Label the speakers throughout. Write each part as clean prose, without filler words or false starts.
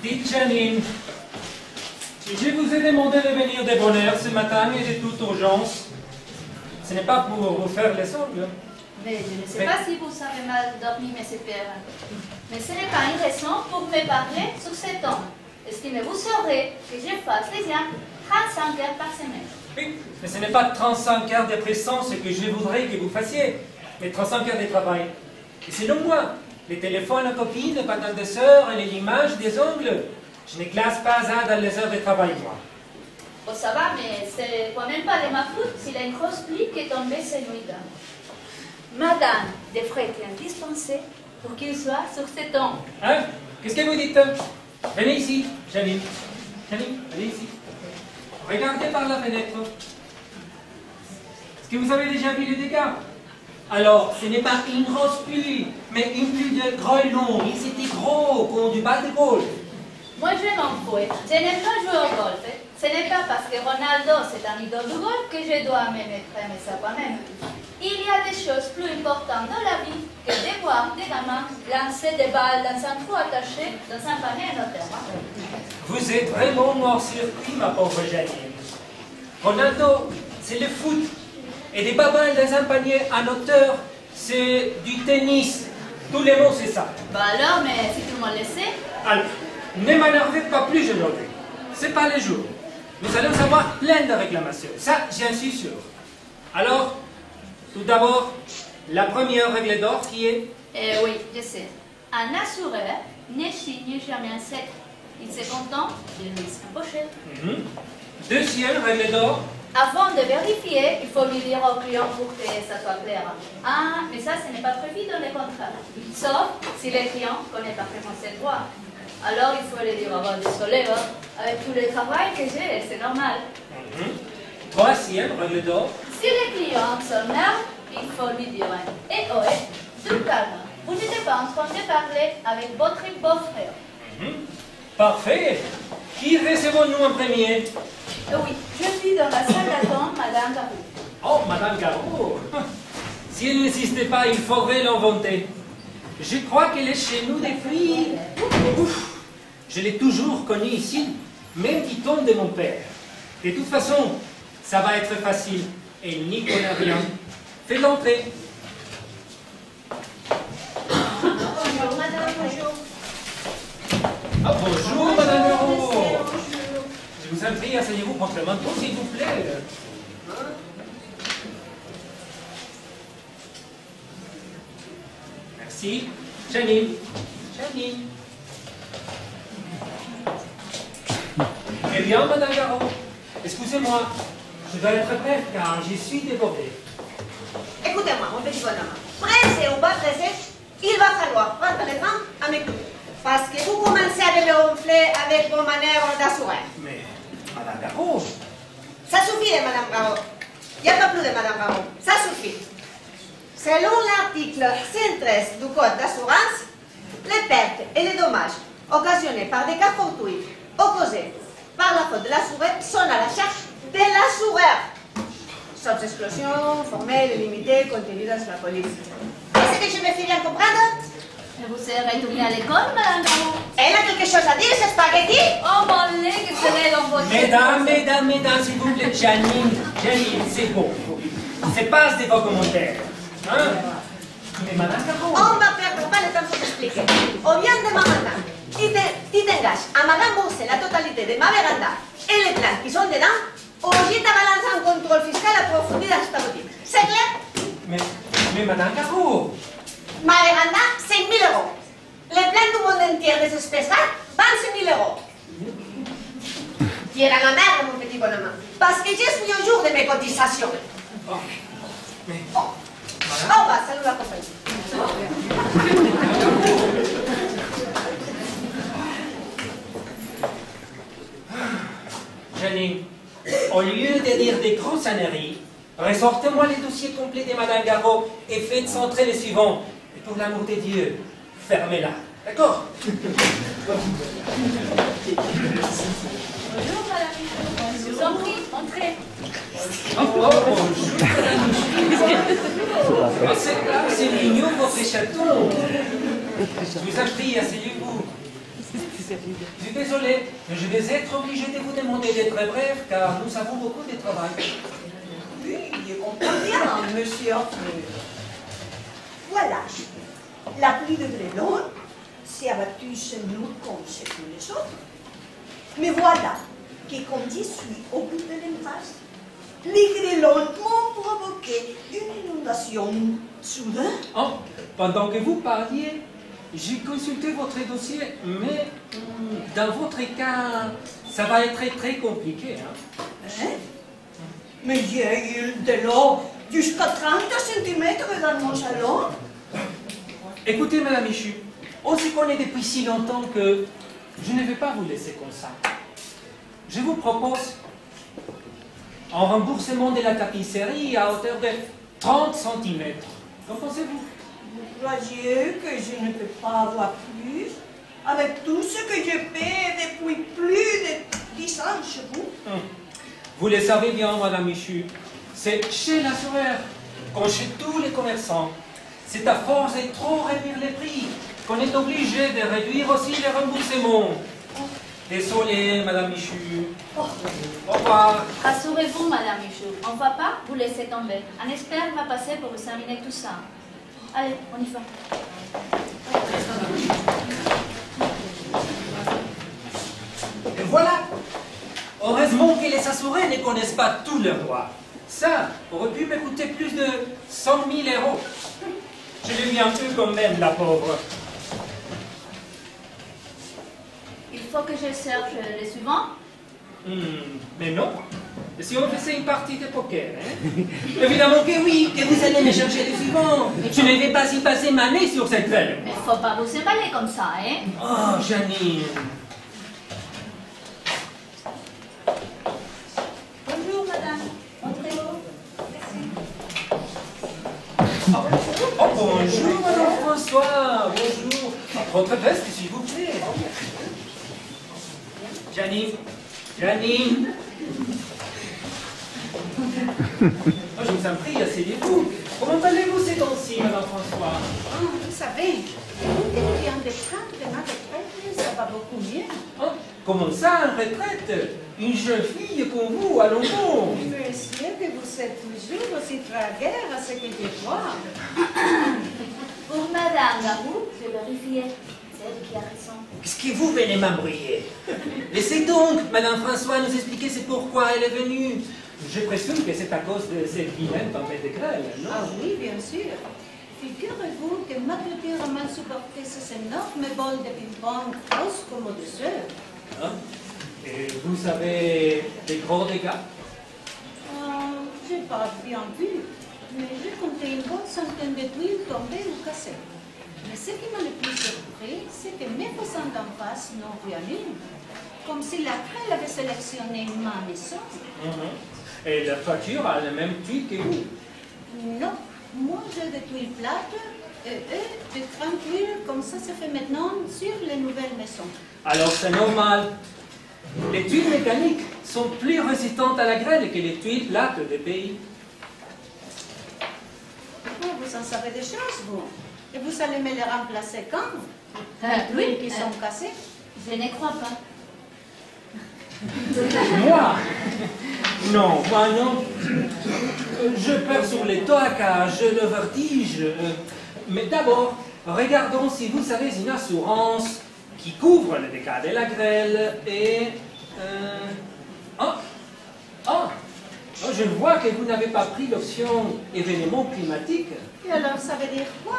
Speaker 1: Dites Janine, je vous ai demandé de venir de bonne heure ce matin et de toute urgence. Ce n'est pas pour vous faire les ongles.
Speaker 2: Mais je ne sais pas si vous avez mal dormi, M. Perrin. Mais ce n'est pas une raison pour me parler sur ce ton. Estimez-vous saurait que je fasse les 35 heures par semaine.
Speaker 1: Oui, mais ce n'est pas 35 heures de présence que je voudrais que vous fassiez, mais 35 heures de travail. Et selon moi, les téléphones à copines pendant des heures et les limages des ongles, je ne classe pas ça dans les heures de travail, moi.
Speaker 2: Bon, ça va, mais c'est quand même pas de ma faute s'il y a une grosse pluie qui est tombée cette nuit-là. Madame devrait être indispensée pour qu'il soit sur cet ton.
Speaker 1: Hein? Qu'est-ce que vous dites? Venez ici, Janine. Janine, venez ici. Regardez par la fenêtre. Est-ce que vous avez déjà vu les dégâts? Alors, ce n'est pas une grosse pluie, mais une pluie de grêlons. Et c'était gros, comme du bas de golf.
Speaker 2: Moi, je m'en fous. Je n'aime pas jouer au golf. Ce n'est pas parce que Ronaldo c'est un idole du golf que je dois me mettre à aimer ça quand même. Il y a des choses plus importantes dans la vie que de voir des gamins lancer des balles dans un trou attaché dans un panier à notre terre.
Speaker 1: Vous êtes vraiment hors-circuit, ma pauvre Janine. Ronaldo, c'est le foot. Et des babales dans un panier en hauteur, c'est du tennis. Tout le monde sait ça.
Speaker 2: Bah alors, mais si tout le monde le sait.
Speaker 1: Alors, ne m'énervez pas plus aujourd'hui. C'est pas le jour. Nous allons avoir plein de réclamations. Ça, j'en suis sûr. Alors, tout d'abord, la première règle d'or qui est...
Speaker 2: Oui, je sais. Un assureur ne signe jamais un chèque. Il se contente de lui empocher.
Speaker 1: Deuxième règle d'or.
Speaker 2: Avant de vérifier, il faut lui dire au client pour que ça soit clair. Ah, mais ça, ce n'est pas prévu dans les contrats. Sauf si le client connaît parfaitement ses droits. Alors, il faut lui dire, oh, désolé, avec tout le travail que j'ai, c'est normal.
Speaker 1: Troisième règle d'or.
Speaker 2: Si le client s'énerve, il faut lui dire, du calme. Vous n'êtes pas en train de parler avec votre beau-frère.
Speaker 1: Parfait. Qui recevons-nous en premier?
Speaker 2: Oui, je suis dans la salle d'attente, Madame Garou.
Speaker 1: Oh, Madame Garou. Si elle n'existait pas, il faudrait l'inventer. Je crois qu'elle est chez nous depuis... Ouf. Je l'ai toujours connue ici, même du temps de mon père. De toute façon, ça va être facile. Et n'y connaît rien. Faites l'entrée.
Speaker 2: Bonjour, Madame, bonjour.
Speaker 1: Ah, bonjour, Madame Garou. Je vous en prie, asseyez-vous contre le manteau, s'il vous plaît. Merci. Janine. Janine. Eh bien, Madame Garou, excusez-moi, je dois être bref car je suis débordé.
Speaker 3: Écoutez-moi, mon petit bonhomme. Pressé ou pas pressé, il va falloir prendre les temps à m'écouter. Parce que vous commencez à me ronfler avec vos manières d'assurer.
Speaker 1: Mais, Madame Garou...
Speaker 3: Ça suffit, Madame Garou. Il n'y a pas plus de Madame Garou. Ça suffit. Selon l'article 113 du Code d'assurance, les pertes et les dommages occasionnés par des cas fortuits ou causés par la faute de l'assuré sont à la charge de l'assureur. Sauf exclusion formelle et limitée contenue dans la police. Est-ce que je me fais bien comprendre?
Speaker 2: Vous êtes retournée à l'école, Madame Garou?
Speaker 3: Elle a quelque chose à dire, ce spaghetti?
Speaker 2: Oh, mon nez, que c'est dans votre...
Speaker 1: Mesdames, s'il vous plaît. Janine, c'est bon. C'est pas de vos commentaires. Hein? Mais Madame Garou...
Speaker 3: On va perdre pas le temps pour t'expliquer. Au bien demain matin, tu t'engages à me rembourser la totalité de ma véranda et les plans qui sont dedans, ou je te balance un contrôle fiscal approfondi dans cette boutique. C'est clair?
Speaker 1: Mais Madame Garou...
Speaker 3: Ma véranda, 5 000 €. Les plans du monde entier des espèces rares, 25 000 €. Tu es la merde, mon petit bonhomme, parce que j'ai mis au jour de mes cotisations.
Speaker 1: Oh, mais...
Speaker 3: Oh. Au revoir, salut la compagnie.
Speaker 1: Janine, au lieu de dire des grossaneries, ressortez-moi les dossiers complets de Madame Garou et faites centrer les suivants. Et pour l'amour de Dieu, fermez-la. D'accord?
Speaker 2: Bonjour, Madame. Nous sommes en prie, entrez.
Speaker 1: Oh, bonjour, madame Michu. C'est mignon, votre château. Je vous en prie, asseyez-vous. Je suis désolé, mais je vais être obligé de vous demander d'être bref, car nous avons beaucoup de travail.
Speaker 3: Oui, je comprends bien, monsieur. Voilà. La pluie de grêlons s'est abattue sur nous comme sur tous les autres. Mais voilà que, comme je suis au bout de l'impasse, les grêlons m'ont provoqué une inondation soudaine.
Speaker 1: Oh, pendant que vous parliez, j'ai consulté votre dossier, mais dans votre cas, ça va être très compliqué. Hein?
Speaker 3: Mais j'ai eu de l'eau jusqu'à 30 cm dans mon salon.
Speaker 1: Écoutez, madame Michu, on se connaît depuis si longtemps que je ne vais pas vous laisser comme ça. Je vous propose un remboursement de la tapisserie à hauteur de 30 cm. Qu'en pensez-vous?
Speaker 3: Vous croyez que je ne peux pas avoir plus avec tout ce que je paie depuis plus de 10 ans chez vous?
Speaker 1: Vous le savez bien, madame Michu, c'est chez l'assureur, comme chez tous les commerçants. C'est à force de trop réduire les prix qu'on est obligé de réduire aussi les remboursements. Désolé, madame Michu. Au revoir.
Speaker 2: Rassurez-vous, madame Michaud, on ne va pas vous laisser tomber. Un expert va passer pour examiner tout ça. Allez, on y va.
Speaker 1: Et voilà. Heureusement que les assurés ne connaissent pas tous leurs droits. Ça aurait pu me coûter plus de 100 000 €. Je l'ai mis un peu quand même, la pauvre.
Speaker 2: Il faut que je cherche les suivants.
Speaker 1: Mais non. Et si on faisait une partie de poker, hein? Évidemment que oui, que vous allez me chercher les suivants. Je ne vais pas y passer ma nez sur cette règle.
Speaker 2: Mais faut pas vous emballer comme ça, hein?
Speaker 1: Oh, Janine.
Speaker 2: Bonjour, madame. Entrez-vous.
Speaker 1: Oh, bonjour, madame François. Bonjour. Votre veste, s'il vous plaît. Janine. Janine. Oh, je vous en prie, asseyez-vous. Comment allez-vous ces temps-ci, madame François?
Speaker 3: Oh, vous savez, vous qui viens de prendre ma retraite, ça va beaucoup mieux.
Speaker 1: Oh, comment ça, en retraite? Une jeune fille comme vous, allons bon.
Speaker 3: Monsieur, que vous êtes toujours aussi tragueur à ce que je vois.
Speaker 2: Pour madame Garou, je vérifiais. C'est elle qui a raison.
Speaker 1: Qu'est-ce que vous venez m'embrouiller? Laissez donc madame François nous expliquer c'est pourquoi elle est venue. Je présume que c'est à cause de cette vilaine tempête de grêle, non?
Speaker 4: Ah oui, bien sûr. Figurez-vous que ma clôture a mal supporté ces énormes bols de ping-pong grosses comme au-dessus.
Speaker 1: Hein? Et vous avez des gros dégâts?
Speaker 4: J'ai pas bien vu, mais j'ai compté une bonne centaine de tuiles tombées ou cassées. Mais ce qui m'a le plus surpris, c'est que mes voisins d'en face n'ont rien eu. Comme si la grêle avait sélectionné ma maison.
Speaker 1: Et la toiture a le même tuile que vous?
Speaker 4: Non, moi j'ai des tuiles plates et eux des grandes tuiles comme ça se fait maintenant sur les nouvelles maisons.
Speaker 1: Alors c'est normal. Les tuiles mécaniques sont plus résistantes à la grêle que les tuiles plates des pays.
Speaker 4: Oh, vous en savez des choses, vous. Et vous allez me les remplacer quand? Les
Speaker 2: Oui,
Speaker 4: tuiles qui sont cassées?
Speaker 2: je ne crois pas.
Speaker 1: Moi? Non, moi non. Je perds sur les toits car j'ai le vertige. Mais d'abord, regardons si vous avez une assurance qui couvre les dégâts de la grêle et... je vois que vous n'avez pas pris l'option événement climatique.
Speaker 4: Et alors, ça veut dire quoi?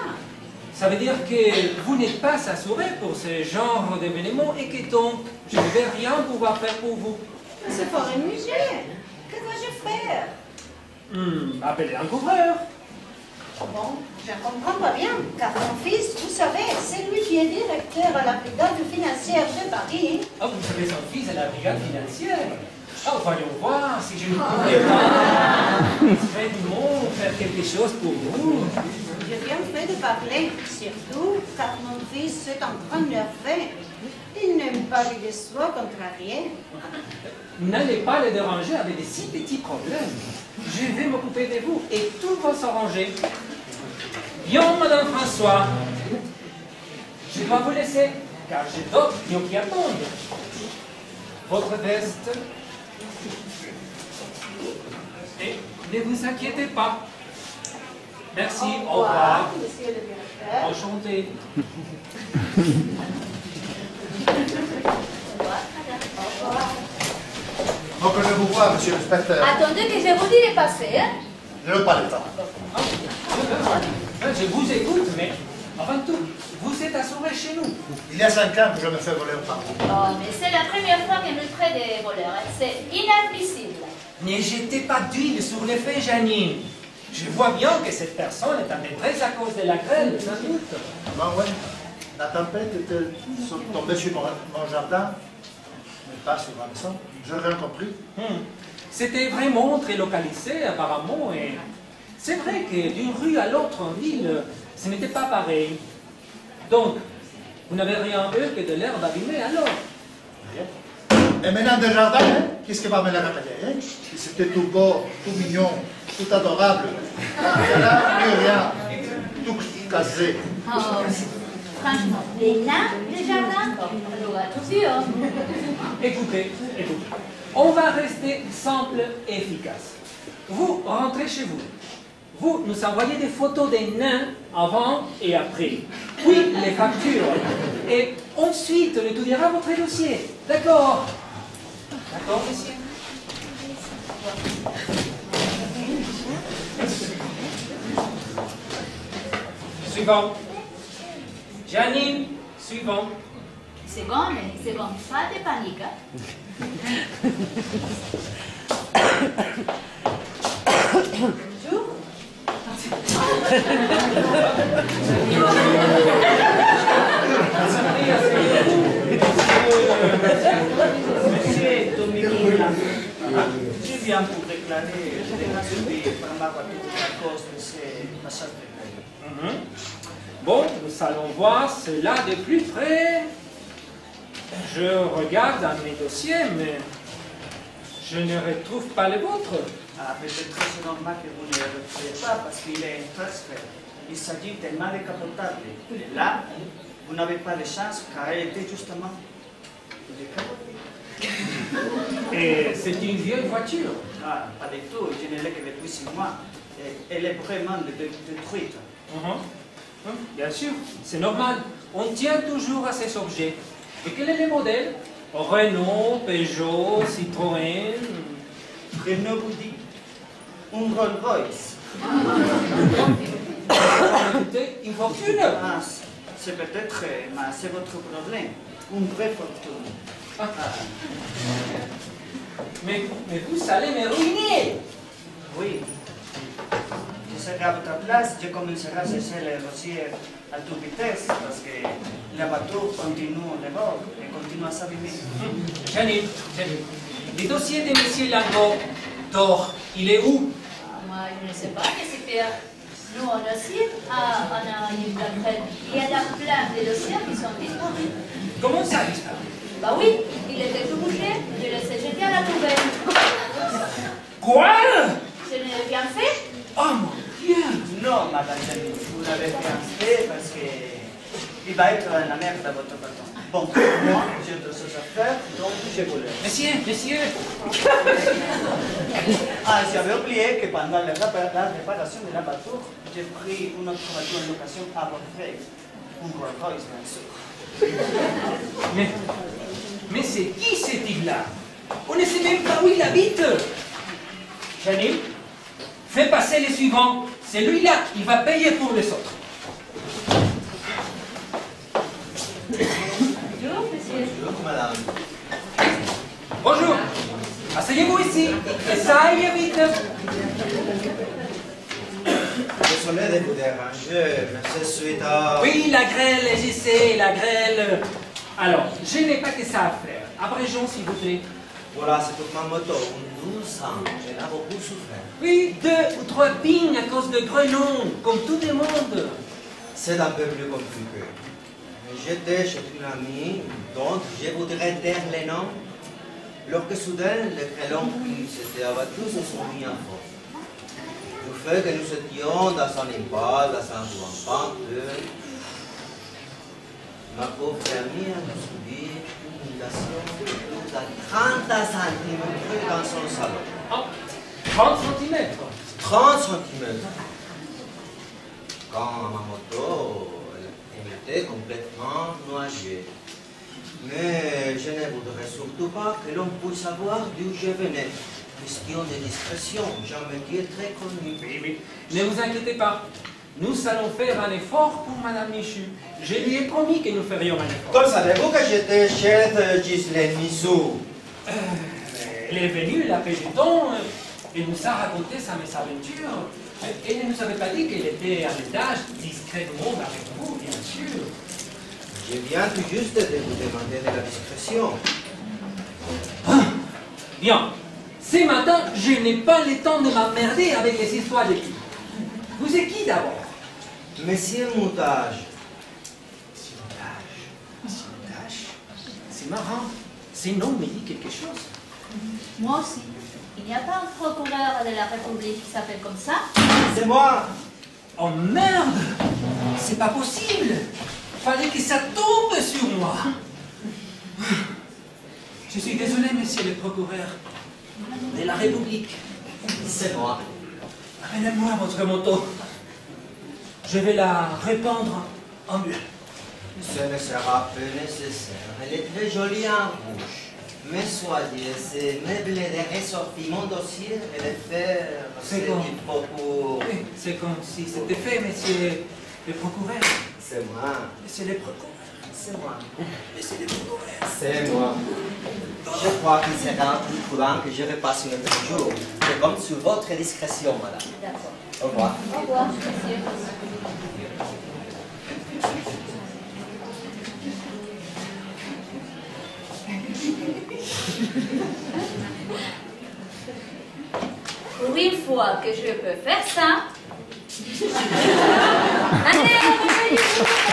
Speaker 1: Ça veut dire que vous n'êtes pas assuré pour ce genre d'événement et que donc je ne vais rien pouvoir faire pour vous.
Speaker 4: Mais c'est fort amusé. Que dois-je faire?
Speaker 1: Appelez un couvreur.
Speaker 4: Bon, je ne comprends pas bien, car mon fils, vous savez, c'est lui qui est directeur à la brigade financière de Paris.
Speaker 1: Ah, vous savez son fils à la brigade financière. Ah, voyons voir si je ne pourrais pas vraiment faire quelque chose pour vous.
Speaker 4: Je j'ai bien fait de parler, surtout car mon fils est en train d'énerver. Il n'aime pas les soins contrariés.
Speaker 1: N'allez pas le déranger avec des si petits problèmes. Je vais m'occuper de vous et tout va s'arranger. Bien, Madame François. Je dois vous laisser, car j'ai d'autres clients qui attendent. Votre veste. Et ne vous inquiétez pas. Merci, au revoir.
Speaker 3: Monsieur le directeur.
Speaker 1: Enchanté.
Speaker 5: Faut que je vous vois, monsieur l'inspecteur.
Speaker 2: Attendez que je vous dis de passer. Hein?
Speaker 5: Je n'ai pas le temps.
Speaker 1: Je vous écoute, mais avant tout, vous êtes assuré chez nous.
Speaker 5: Il y a 5 ans que je me fais voler au parc.
Speaker 2: Oh, mais c'est la première fois que nous traitons des voleurs. Hein. C'est inadmissible.
Speaker 1: Ne jetez pas d'huile sur les faits, Janine. Je vois bien que cette personne est en détresse à cause de la grêle, sans doute.
Speaker 5: Ben ouais. La tempête était tombée sur mon jardin, mais pas sur ma maison. Je n'ai rien compris.
Speaker 1: C'était vraiment très localisé, apparemment, et c'est vrai que d'une rue à l'autre en ville, ce n'était pas pareil. Donc, vous n'avez rien vu que de l'herbe abîmée, alors?
Speaker 5: Et maintenant, des jardins, hein? Qu'est-ce qui va me la rappeler, hein? C'était tout beau, tout mignon, tout adorable. Et là, plus rien. Tout cassé.
Speaker 2: Oh, franchement, les nains des jardins, on aura tout sûr.
Speaker 1: Écoutez, on va rester simple et efficace. Vous rentrez chez vous. Vous nous envoyez des photos des nains avant et après. Puis les factures. Et ensuite, on étudiera votre dossier. D'accord? D'accord, monsieur? Suivant. Janine, suivant.
Speaker 2: C'est bon, pas de panique. Hein? Bonjour.
Speaker 6: Monsieur Dominique, je viens pour déclarer des par ma voiture à cause de ces passages de grève.
Speaker 1: Bon, nous allons voir cela de plus près. Je regarde dans mes dossiers, mais je ne retrouve pas le vôtre.
Speaker 6: Ah, peut-être c'est normal que vous ne le retrouvez pas parce qu'il est un transfert. Il s'agit d'un mal décapotable. Et là, vous n'avez pas de chance car elle était justement décapotée.
Speaker 1: Et c'est une vieille voiture.
Speaker 6: Ah, pas du tout, je ne l'ai que depuis 6 mois. Et elle est vraiment détruite.
Speaker 1: Bien sûr, c'est normal. On tient toujours à ces objets. Et quel est le modèle? Renault, Peugeot, Citroën.
Speaker 6: Renault vous dit un Rolls Royce.
Speaker 1: Écoutez, une fortune.
Speaker 6: Ah, c'est peut-être, mais c'est votre problème. Une vraie fortune.
Speaker 1: Mais vous allez me ruiner.
Speaker 6: Oui. Je serai à votre place, je commencerai à chercher les dossiers à toute vitesse parce que la voiture continue le bord et continue à s'abîmer.
Speaker 1: Janine, le dossier de M. Langot d'or, il est où?
Speaker 2: Moi, je ne sais pas qu'est-ce que faire. Nous, on aussi, on a eu la grève. Il y en a plein de dossiers qui sont disparus.
Speaker 1: Comment ça disparu?
Speaker 2: Bah oui, il était tout bouché, je l'ai jeté à la poubelle.
Speaker 1: Quoi?
Speaker 2: Je n'ai rien fait.
Speaker 1: Oh mon Dieu!
Speaker 6: Non, madame Janine, vous l'avez bien fait parce que il va être la merde dans votre patron. Bon, moi, j'ai d'autres choses à faire, donc je vous laisse.
Speaker 1: Monsieur!
Speaker 6: Ah, j'avais oublié que pendant la réparation de la voiture, j'ai pris une autre voiture en location à votre frais. Un Rolls Royce, bien sûr.
Speaker 1: Mais c'est qui cet type-là? On ne sait même pas où il habite. Janine, fais passer les suivants. Celui-là, il va payer pour les autres.
Speaker 2: Bonjour, monsieur.
Speaker 5: Bonjour, madame.
Speaker 1: Bonjour. Asseyez-vous ici. Et ça aille vite.
Speaker 7: Désolé de vous déranger, mais c'est suite à...
Speaker 1: Oui, la grêle, je sais, la grêle. Alors, je n'ai pas que ça à faire. Abrégeons, s'il vous plaît.
Speaker 7: Voilà, c'est pour ma moto. 12 ans. Elle a beaucoup souffert.
Speaker 1: Oui, 2 ou 3 pignes à cause de grenons, comme tout le monde.
Speaker 7: C'est un peu plus compliqué. J'étais chez une amie, donc je voudrais taire les noms. Lorsque soudain, les grêlons qui s'étaient abattus se sont mis en force. Du fait que nous étions dans un impasse, dans un rue ma pauvre amie a subi une inondation de plus à 30 cm dans son salon.
Speaker 1: Oh, 30 cm.
Speaker 7: 30 cm. Quand ma moto, elle était complètement noyée. Mais je ne voudrais surtout pas que l'on puisse savoir d'où je venais. Question de discrétion, j'ai un métier très connu.
Speaker 1: Oui. Ne vous inquiétez pas. Nous allons faire un effort pour Madame Michu. Je lui ai promis que nous ferions un effort.
Speaker 7: Comme savez-vous que j'étais chez Ghislaine Missou?
Speaker 1: Elle est venue, la paix du temps, et nous a raconté sa mésaventure. Elle ne nous avait pas dit qu'elle était à l'étage, discrètement avec vous, bien sûr.
Speaker 7: Je viens tout juste de vous demander de la discrétion.
Speaker 1: Bien. Ce matin, je n'ai pas le temps de m'emmerder avec les histoires de qui. Vous êtes qui d'abord?
Speaker 7: Monsieur Moutage.
Speaker 1: Moutage. C'est marrant. Ce nom me dit quelque chose.
Speaker 2: Moi aussi. Il n'y a pas un procureur de la République qui s'appelle comme ça?
Speaker 7: C'est moi.
Speaker 1: Oh merde! C'est pas possible! Fallait que ça tombe sur moi! Je suis désolé, monsieur le procureur de la République.
Speaker 7: C'est moi.
Speaker 1: Amenez-moi votre moto. Je vais la répandre en mieux.
Speaker 7: Ce ne sera plus nécessaire. Elle est très jolie en rouge. Mais soyez ces meubles de ressortiment dossier et les faire
Speaker 1: C'est
Speaker 7: ce
Speaker 1: bon.
Speaker 7: qu'il faut pour...
Speaker 1: Oui, c'est comme si c'était fait, monsieur le procureur.
Speaker 7: C'est moi.
Speaker 1: Monsieur le procureur.
Speaker 7: C'est moi.
Speaker 1: Monsieur le procureur.
Speaker 7: C'est moi. Je crois qu'il sera plus prudent que je repasse un autre jour. Je compte sur votre discrétion, madame.
Speaker 2: D'accord.
Speaker 7: Au revoir.
Speaker 2: Au revoir, monsieur. Pour une fois que je peux faire ça. Allez, revenez.